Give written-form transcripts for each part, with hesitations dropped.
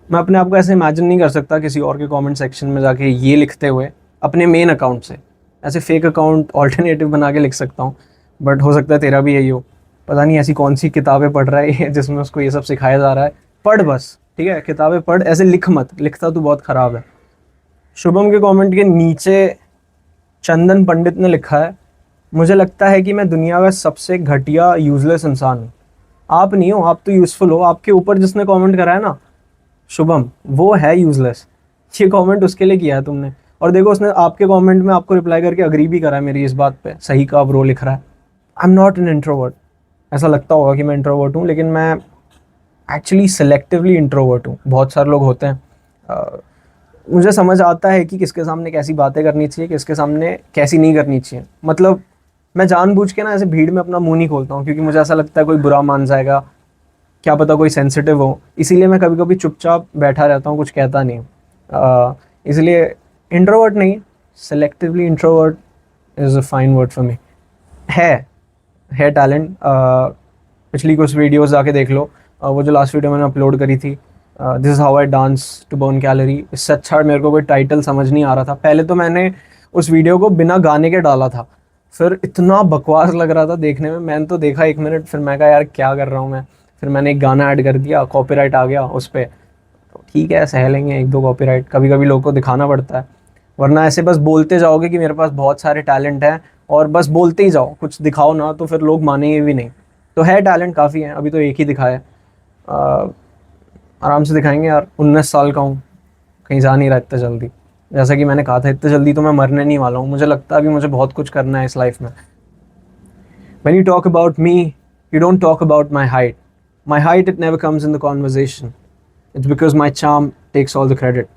मैं अपने आप को ऐसे इमेजिन नहीं कर सकता किसी और के कमेंट सेक्शन में जाके ये लिखते हुए अपने मेन अकाउंट से। ऐसे फेक अकाउंट ऑल्टरनेटिव बना के लिख सकता हूँ, बट हो सकता है तेरा भी यही हो। पता नहीं ऐसी कौन सी किताबें पढ़ रहा है ये जिसमें उसको ये सब सिखाया जा रहा है। पढ़ बस, ठीक है, किताबें पढ़, ऐसे लिख मत, लिखता तू बहुत खराब है। शुभम के कमेंट के नीचे चंदन पंडित ने लिखा है, मुझे लगता है कि मैं दुनिया का सबसे घटिया यूजलेस इंसान हूँ। आप नहीं हो, आप तो यूजफुल हो। आपके ऊपर जिसने कमेंट करा है ना, शुभम, वो है यूजलेस। ये कमेंट उसके लिए किया है तुमने। और देखो उसने आपके कमेंट में आपको रिप्लाई करके अग्री भी करा है मेरी इस बात पे, सही कहा ब्रो लिख रहा है। I am not an introvert. ऐसा लगता होगा कि मैं इंट्रोवर्ट हूँ, लेकिन मैं एक्चुअली सेलेक्टिवली इंट्रोवर्ट हूँ। बहुत सारे लोग होते हैं। मुझे समझ आता है कि किसके सामने कैसी बातें करनी चाहिए, किसके सामने कैसी नहीं करनी चाहिए। मतलब मैं जानबूझ के ना ऐसे भीड़ में अपना मुंह नहीं खोलता हूँ, क्योंकि मुझे ऐसा लगता है कोई बुरा मान जाएगा, क्या पता कोई सेंसिटिव हो। इसीलिए मैं कभी कभी चुपचाप बैठा रहता हूँ, कुछ कहता नहीं। इसलिए इंट्रोवर्ट नहीं, selectively introvert is a fine word for me. है है टैलेंट। पिछली कुछ वीडियोस जाके देख लो। वो जो लास्ट वीडियो मैंने अपलोड करी थी, this is how I dance to burn calorie, इससे अच्छा मेरे को कोई टाइटल समझ नहीं आ रहा था। पहले तो मैंने उस वीडियो को बिना गाने के डाला था, फिर इतना बकवास लग रहा था देखने में। मैंने तो देखा 1 मिनट, फिर मैं कहा यार क्या कर रहा हूँ मैं। फिर मैंने एक गाना ऐड कर दिया, कॉपीराइट आ गया उस पर। ठीक है, सह लेंगे एक दो कॉपीराइट, कभी कभी लोगों को दिखाना पड़ता है। वरना ऐसे बस बोलते जाओगे कि मेरे पास बहुत सारे टैलेंट हैं, और बस बोलते ही जाओ, कुछ दिखाओ ना, तो फिर लोग मानेंगे भी नहीं। तो है टैलेंट काफ़ी है, अभी तो एक ही दिखाया है। आराम से दिखाएंगे यार, 19 साल का हूँ, कहीं जा नहीं रहा इतना जल्दी। जैसा कि मैंने कहा था, इतने जल्दी तो मैं मरने नहीं वाला हूँ। मुझे लगता है अभी मुझे बहुत कुछ करना है इस लाइफ में। When you talk about me, you don't talk about my height. My height, it never comes in the conversation. It's because my charm takes all the credit.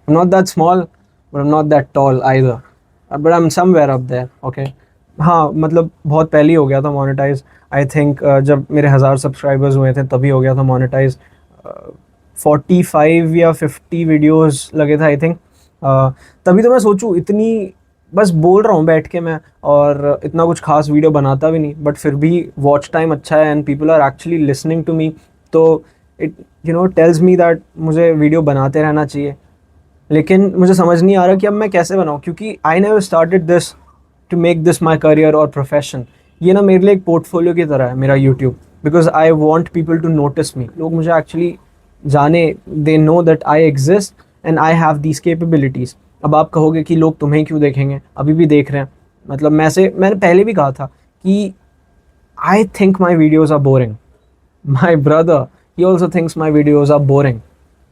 I'm not that small, but I'm not that tall either. But I'm somewhere up there, okay? हाँ, मतलब बहुत पहले ही हो गया था monetise. I think जब मेरे 1,000 subscribers हुए थे तभी हो गया था मोनेटाइज। 45 या 50 वीडियोस लगे थे आई थिंक। तभी तो मैं सोचूं, इतनी बस बोल रहा हूँ बैठ के मैं, और इतना कुछ खास वीडियो बनाता भी नहीं, बट फिर भी वॉच टाइम अच्छा है and people are actually listening to me. तो इट टेल्स मी दैट मुझे वीडियो बनाते रहना चाहिए। लेकिन मुझे समझ नहीं आ रहा कि अब मैं कैसे बनाऊँ, क्योंकि I never started this to make this my career और प्रोफेशन। ये ना मेरे लिए एक पोर्टफोलियो की तरह है मेरा YouTube, because I want people to notice me. लोग मुझे एक्चुअली जाने, they know that I exist and I have these capabilities. अब आप कहोगे कि लोग तुम्हें क्यों देखेंगे, अभी भी देख रहे हैं। मतलब मैंने पहले भी कहा था कि I think my videos are boring. My brother, he also thinks my videos are boring,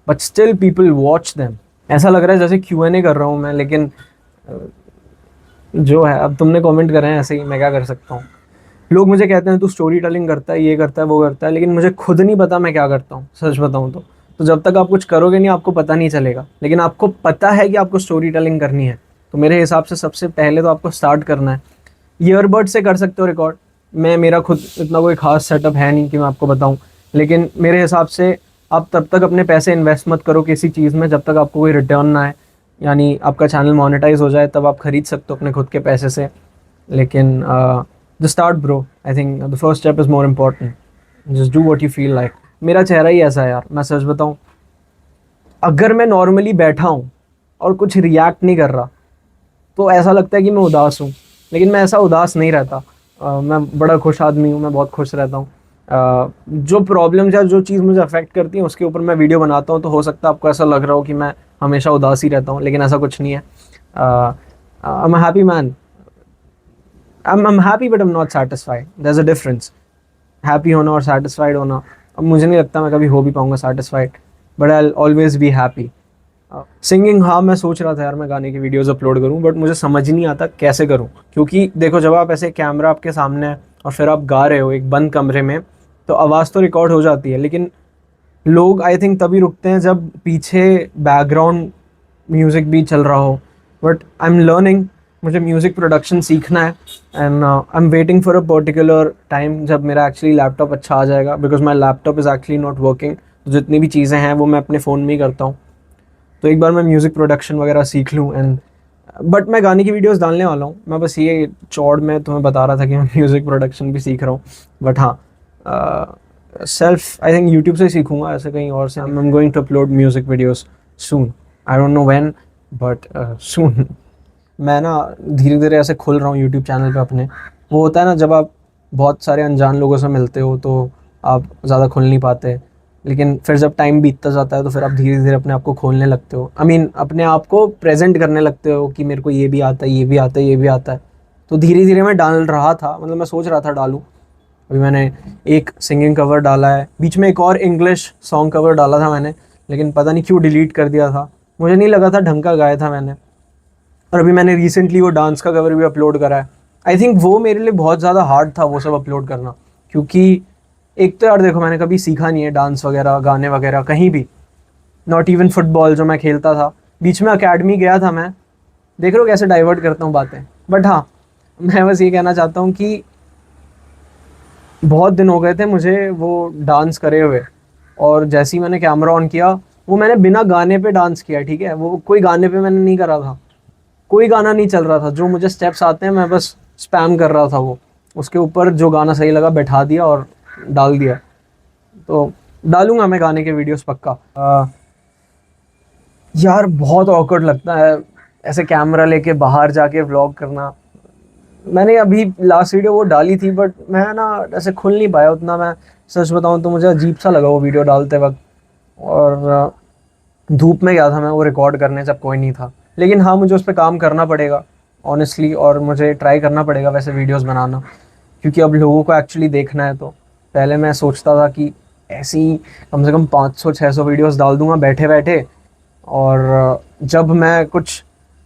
but still people watch them. ऐसा लग रहा है जैसे Q&A कर रहा हूँ मैं, लेकिन जो है, अब तुमने कमेंट करे हैं ऐसे ही, मैं क्या कर सकता हूँ। लोग मुझे कहते हैं तू स्टोरी टेलिंग करता है, ये करता है, वो करता है, लेकिन मुझे खुद नहीं पता मैं क्या करता हूँ, सच बताऊँ तो जब तक आप कुछ करोगे नहीं आपको पता नहीं चलेगा। लेकिन आपको पता है कि आपको स्टोरी टेलिंग करनी है, तो मेरे हिसाब से सबसे पहले तो आपको स्टार्ट करना है। ईयरबड से कर सकते हो रिकॉर्ड। मेरा खुद इतना कोई खास सेटअप है नहीं कि मैं आपको बताऊं, लेकिन मेरे हिसाब से आप तब तक अपने पैसे इन्वेस्ट मत करो किसी चीज़ में जब तक आपको कोई रिटर्न ना आए। यानी आपका चैनल मोनेटाइज हो जाए तब आप खरीद सकते हो अपने खुद के पैसे से। लेकिन the start bro, I think the first step is more important. Just do what you feel like. मेरा चेहरा ही ऐसा है यार, मैं सच बताऊँ, अगर मैं नॉर्मली बैठा हूँ और कुछ रिएक्ट नहीं कर रहा तो ऐसा लगता है कि मैं उदास हूँ। लेकिन मैं ऐसा उदास नहीं रहता। मैं बड़ा खुश आदमी हूँ, मैं बहुत खुश रहता हूँ। जो प्रॉब्लम्स या जो चीज़ मुझे अफेक्ट करती है उसके ऊपर मैं वीडियो बनाता हूँ, तो हो सकता है आपको ऐसा लग रहा हो कि मैं हमेशा उदास ही रहता हूँ, लेकिन ऐसा कुछ नहीं है। I am happy man. I am happy but I am not satisfied, there is a difference. Happy होना और सेटिस्फाइड होना, अब मुझे नहीं लगता मैं कभी हो भी पाऊंगा satisfied, but I always be happy. Singing, हाँ मैं सोच रहा था यार मैं गाने की वीडियोस अपलोड करूं, बट मुझे समझ नहीं आता कैसे करूं। क्योंकि देखो, जब आप ऐसे कैमरा आपके सामने है और फिर आप गा रहे हो एक बंद कमरे में, तो आवाज़ तो रिकॉर्ड हो जाती है, लेकिन लोग आई थिंक तभी रुकते हैं जब पीछे बैकग्राउंड म्यूज़िक भी चल रहा हो। बट आई एम लर्निंग, मुझे म्यूज़िक प्रोडक्शन सीखना है and I am waiting for a particular time जब मेरा एक्चुअली लैपटॉप अच्छा आ जाएगा, because my laptop is actually not working. तो जितनी भी चीज़ें हैं वो मैं अपने फ़ोन में ही करता हूँ। तो एक बार मैं म्यूज़िक प्रोडक्शन वगैरह सीख लूँ एंड, बट मैं गाने की वीडियोस डालने वाला हूँ। मैं बस ये चौड़ में तुम्हें बता रहा था कि मैं म्यूज़िक प्रोडक्शन भी सीख रहा हूँ। बट हाँ, सेल्फ आई थिंक यूट्यूब से सीखूंगा, ऐसे कहीं और से। I am going to upload music videos soon, I don't know when but soon. मैं ना धीरे धीरे ऐसे खुल रहा हूँ यूट्यूब चैनल पे अपने। वो होता है ना जब आप बहुत सारे अनजान लोगों से मिलते हो तो आप ज़्यादा खुल नहीं पाते, लेकिन फिर जब टाइम बीतता जाता है तो फिर आप धीरे धीरे अपने आप को खोलने लगते हो। आई मीन अपने आप को प्रेजेंट करने लगते हो कि मेरे को ये भी आता है, ये भी आता है, ये भी आता है। तो धीरे धीरे मैं डाल रहा था, मतलब मैं सोच रहा था डालूँ। अभी मैंने एक सिंगिंग कवर डाला है, बीच में एक और इंग्लिश सॉन्ग कवर डाला था मैंने, लेकिन पता नहीं क्यों डिलीट कर दिया था। मुझे नहीं लगा था ढंग का गाया था मैंने। और अभी मैंने रिसेंटली वो डांस का कवर भी अपलोड करा है। आई थिंक वो मेरे लिए बहुत ज़्यादा हार्ड था वो सब अपलोड करना, क्योंकि एक तो यार देखो मैंने कभी सीखा नहीं है डांस वगैरह, गाने वगैरह कहीं भी। नॉट इवन फुटबॉल जो मैं खेलता था, बीच में अकेडमी गया था मैं। देख रहे हो कैसे डाइवर्ट करता हूँ बातें। बट हाँ, मैं बस ये कहना चाहता हूँ कि बहुत दिन हो गए थे मुझे वो डांस करे हुए, और जैसे ही मैंने कैमरा ऑन किया, वो मैंने बिना गाने पे डांस किया, ठीक है। वो कोई गाने पे मैंने नहीं करा था, कोई गाना नहीं चल रहा था। जो मुझे स्टेप्स आते हैं मैं बस स्पैम कर रहा था वो, उसके ऊपर जो गाना सही लगा बैठा दिया और डाल दिया। तो डालूंगा मैं गाने के वीडियोस पक्का। यार बहुत ऑकवर्ड लगता है ऐसे कैमरा लेके बाहर जाके व्लॉग करना। मैंने अभी लास्ट वीडियो वो डाली थी, बट मैं ना ऐसे खुल नहीं पाया उतना। मैं सच बताऊं तो मुझे अजीब सा लगा वो वीडियो डालते वक्त। और धूप में गया था मैं वो रिकॉर्ड करने जब कोई नहीं था। लेकिन हाँ, मुझे उस पर काम करना पड़ेगा ऑनेस्टली, और मुझे ट्राई करना पड़ेगा वैसे वीडियोस बनाना, क्योंकि अब लोगों को एक्चुअली देखना है। तो पहले मैं सोचता था कि ऐसे ही कम से कम 500-600 वीडियोस डाल दूंगा बैठे बैठे। और जब मैं कुछ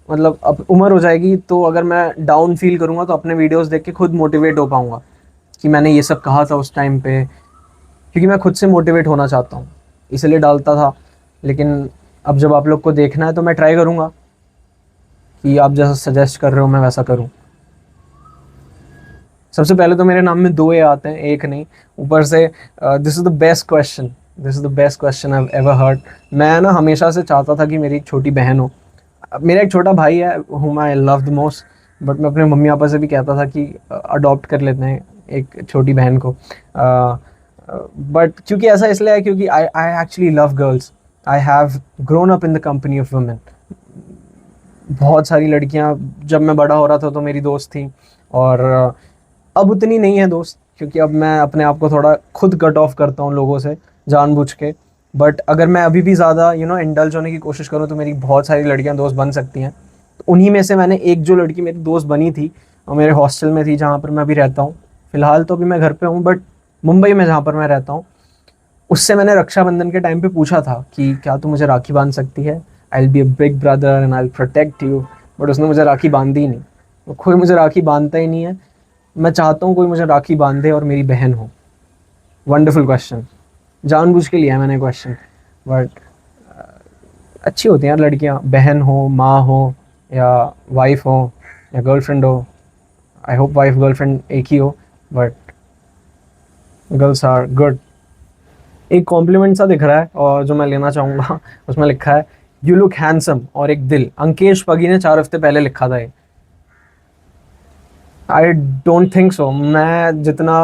मतलब अब उम्र हो जाएगी तो अगर मैं डाउन फील करूँगा तो अपने वीडियोस देख के खुद मोटिवेट हो पाऊँगा कि मैंने ये सब कहा था उस टाइम पे, क्योंकि मैं खुद से मोटिवेट होना चाहता हूँ, इसलिए डालता था। लेकिन अब जब आप लोग को देखना है तो मैं ट्राई करूँगा कि आप जैसा सजेस्ट कर रहे हो मैं वैसा करूँ। सबसे पहले तो मेरे नाम में 2 ए आते हैं, एक नहीं। ऊपर से this is the best question, this is the best question I ever heard. मैं ना हमेशा से चाहता था कि मेरी एक छोटी बहन हो। मेरा एक छोटा भाई है whom I love the most, but मैं अपने मम्मी पापा से भी कहता था कि अडॉप्ट कर लेते हैं एक छोटी बहन को। बट क्योंकि ऐसा इसलिए है क्योंकि I I actually love girls. I have grown up in the company of women. बहुत सारी लड़कियां जब मैं बड़ा हो रहा था तो मेरी दोस्त थी, और अब उतनी नहीं है दोस्त, क्योंकि अब मैं अपने आप को थोड़ा खुद कट ऑफ करता हूँ लोगों से जानबूझ के। बट अगर मैं अभी भी ज़्यादा इंडल्ज होने की कोशिश करूँ तो मेरी बहुत सारी लड़कियां दोस्त बन सकती हैं। तो उन्हीं में से मैंने एक जो लड़की मेरी दोस्त बनी थी और मेरे हॉस्टल में थी जहाँ पर मैं अभी रहता हूँ। फ़िलहाल तो अभी मैं घर पे हूँ, बट मुंबई में जहाँ पर मैं रहता हूँ, उससे मैंने रक्षाबंधन के टाइम पे पूछा था कि क्या तू मुझे राखी बांध सकती है, I will be a big brother and I will protect you. But उसने मुझे राखी बांधी ही नहीं। तो कोई मुझे राखी बांधता ही नहीं है। मैं चाहता हूँ कोई मुझे राखी बांधे और मेरी बहन हो। वंडरफुल क्वेश्चन, जानबूझ के लिया है मैंने क्वेश्चन। बट अच्छी होती हैं यार लड़कियाँ, बहन हो, माँ हो, या वाइफ हो, या गर्लफ्रेंड हो। आई होप वाइफ गर्लफ्रेंड एक ही हो, बट गर्ल्स आर गुड। एक कॉम्प्लीमेंट सा दिख रहा है और जो मैं लेना चाहूँगा उसमें लिखा है यू लुक हैंडसम और एक दिल। अंकेश पगी ने 4 हफ्ते पहले लिखा था ये। I don't think so. मैं जितना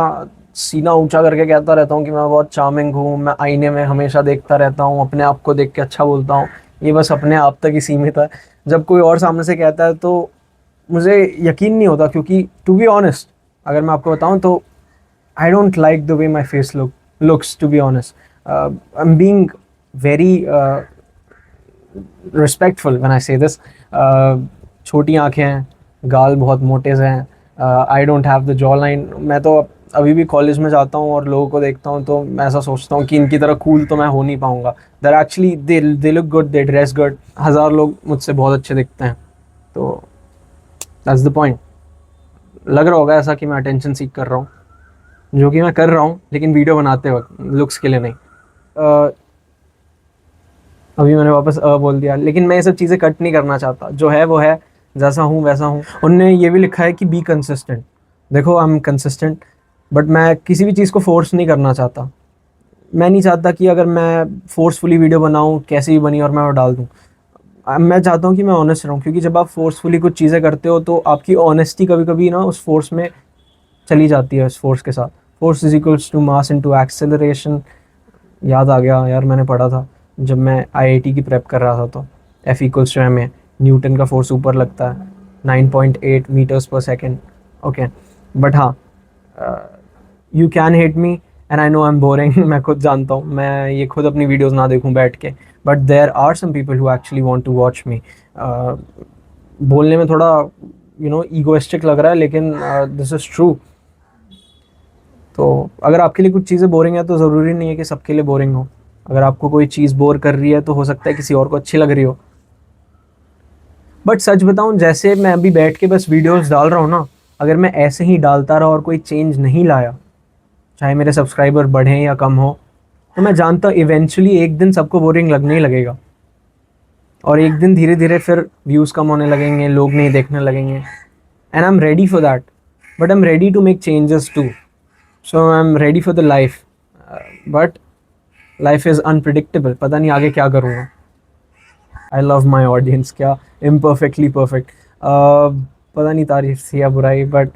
सीना ऊंचा करके कहता रहता हूँ कि मैं बहुत चार्मिंग हूँ, मैं आईने में हमेशा देखता रहता हूँ, अपने आप को देख के अच्छा बोलता हूँ, ये बस अपने आप तक ही सीमित है। जब कोई और सामने से कहता है तो मुझे यकीन नहीं होता, क्योंकि टू बी ऑनेस्ट अगर मैं आपको बताऊँ तो I don't like the way my face looks, to be honest. I'm being very respectful when I say this. छोटी आंखें हैं, गाल बहुत मोटे से हैं, I don't have the jaw line. मैं तो अभी भी कॉलेज में जाता हूँ और लोगों को देखता हूँ तो मैं ऐसा सोचता हूँ कि इनकी तरह कूल तो मैं हो नहीं पाऊँगा। They actually they look good, they dress good. 1000 लोग मुझसे बहुत अच्छे दिखते हैं, तो दैट्स द पॉइंट। लग रहा होगा ऐसा कि मैं अटेंशन सीख कर रहा हूँ, जो कि मैं कर रहा हूँ, लेकिन वीडियो बनाते वक्त लुक्स के लिए नहीं। अभी मैंने वापस बोल दिया, लेकिन मैं ये सब चीज़ें कट नहीं करना चाहता। जो है वो है, जैसा हूँ वैसा हूँ। उनने ये भी लिखा है कि बी कंसिस्टेंट। देखो आई एम कंसिस्टेंट, बट मैं किसी भी चीज़ को फोर्स नहीं करना चाहता। मैं नहीं चाहता कि अगर मैं फोर्सफुली वीडियो बनाऊँ कैसी भी बनी और मैं वो डाल दूँ। मैं चाहता हूँ कि मैं ऑनेस्ट रहूँ, क्योंकि जब आप फोर्सफुली कुछ चीज़ें करते हो तो आपकी ऑनेस्टी कभी कभी ना उस फोर्स में चली जाती है, उस फोर्स के साथ। Force is equals to mass into acceleration. याद आ गया यार, मैंने पढ़ा था जब मैं आईआईटी की प्रेप कर रहा था। तो F equals to M A, Newton का फोर्स ऊपर लगता है 9.8 metres per second. Okay, but हाँ, you can hate me and I know I am boring. मैं खुद जानता हूँ, मैं ये खुद अपनी वीडियोस ना देखूँ बैठ के, but there are some people who actually want to watch me. बोलने में थोड़ा ईगोइस्टिक लग रहा है, लेकिन दिस इज़ ट्रू। तो अगर आपके लिए कुछ चीज़ें बोरिंग है तो ज़रूरी नहीं है कि सबके लिए बोरिंग हो। अगर आपको कोई चीज़ बोर कर रही है तो हो सकता है किसी और को अच्छी लग रही हो। बट सच बताऊं, जैसे मैं अभी बैठ के बस वीडियोस डाल रहा हूँ ना, अगर मैं ऐसे ही डालता रहा और कोई चेंज नहीं लाया, चाहे मेरे सब्सक्राइबर बढ़ें या कम हो, तो मैं जानता हूँ इवेंचुअली एक दिन सबको बोरिंग लगने ही लगेगा। और एक दिन धीरे धीरे फिर व्यूज़ कम होने लगेंगे, लोग नहीं देखने लगेंगे। And I am ready for that, but I am ready to make changes too. So I am ready for the life, but life is unpredictable, पता नहीं आगे क्या करूँगा। आई लव माई ऑडियंस, क्या इम्परफेक्टली परफेक्ट। पता नहीं तारीफ थी या बुराई, but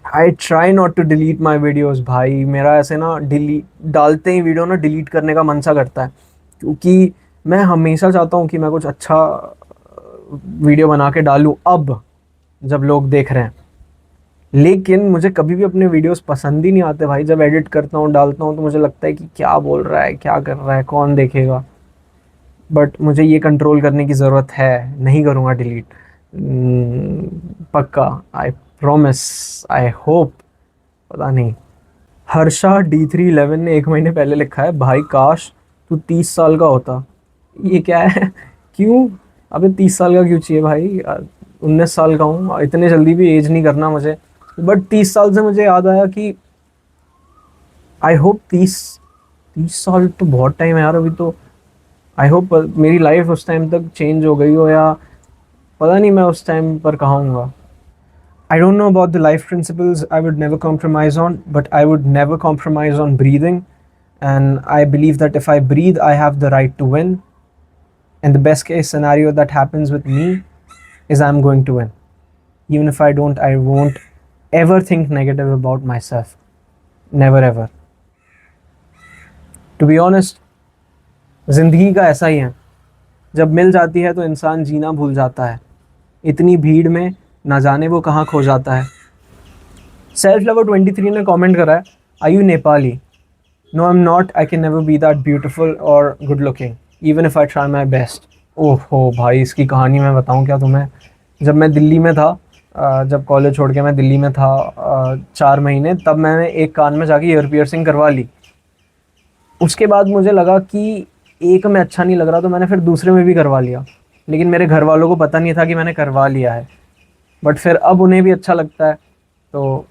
I try not to delete my videos. भाई मेरा ऐसे ना डिलीट डालते ही वीडियो ना डिलीट करने का मन सा करता है, क्योंकि मैं हमेशा चाहता हूँ कि मैं कुछ अच्छा वीडियो बना के डालूँ अब जब लोग देख रहे हैं। लेकिन मुझे कभी भी अपने वीडियोस पसंद ही नहीं आते भाई। जब एडिट करता हूँ, डालता हूँ, तो मुझे लगता है कि क्या बोल रहा है, क्या कर रहा है, कौन देखेगा। बट मुझे ये कंट्रोल करने की ज़रूरत है, नहीं करूँगा डिलीट, पक्का, आई प्रॉमिस, आई होप। पता नहीं। हर्षा D311 ने 1 महीने पहले लिखा है, भाई काश तू 30 साल का होता। ये क्या है? क्यों? अबे 30 साल का क्यों चाहिए भाई? 19 साल का हूँ, इतने जल्दी भी एज नहीं करना मुझे। बट 30 साल से मुझे याद आया कि आई होप 30 साल तो बहुत टाइम है यार अभी तो। आई होप मेरी लाइफ उस टाइम तक चेंज हो गई हो, या पता नहीं मैं उस टाइम पर कहाँ हूँगा। I don't know about the life principles I would never compromise on, but I would never compromise on breathing. And I believe that if I breathe, I have the right to win. And the best case scenario that happens with me is I'm going to win. Even if I don't, I won't ever think negative about myself. Never ever. To be honest, जिंदगी का ऐसा ही है, जब मिल जाती है तो इंसान जीना भूल जाता है। इतनी भीड़ में ना जाने वो कहाँ खो जाता है। सेल्फ लवर 23 ने कमेंट करा है, I you Nepali? No I am not, I can never be that beautiful और good looking even if I try my best. ओहो भाई, इसकी कहानी मैं बताऊँ क्या तुम्हें? जब मैं दिल्ली में था, जब कॉलेज छोड़ के मैं दिल्ली में था 4 महीने, तब मैंने एक कान में जाके ईयर पियर्सिंग करवा ली। उसके बाद मुझे लगा कि एक में अच्छा नहीं लग रहा, तो मैंने फिर दूसरे में भी करवा लिया। लेकिन मेरे घर वालों को पता नहीं था कि मैंने करवा लिया है, बट फिर अब उन्हें भी अच्छा लगता है। तो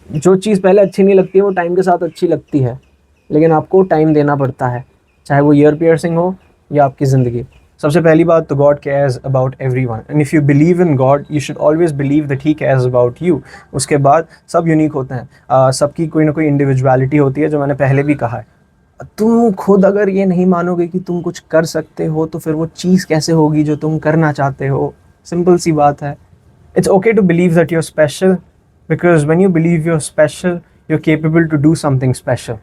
जो चीज़ पहले अच्छी नहीं लगती है वो टाइम के साथ अच्छी लगती है, लेकिन आपको टाइम देना पड़ता है, चाहे वो ईयर पियर्सिंग हो या आपकी ज़िंदगी। सबसे पहली बात तो God cares about everyone, and if you believe in God you should always believe that he cares about you. उसके बाद सब यूनिक होते हैं, सबकी कोई ना कोई इंडिविजुअलिटी होती है, जो मैंने पहले भी कहा है। तुम खुद अगर ये नहीं मानोगे कि तुम कुछ कर सकते हो, तो फिर वो चीज़ कैसे होगी जो तुम करना चाहते हो? सिंपल सी बात है। It's okay to believe that you're special, because when you believe you're special, you're capable to do something special.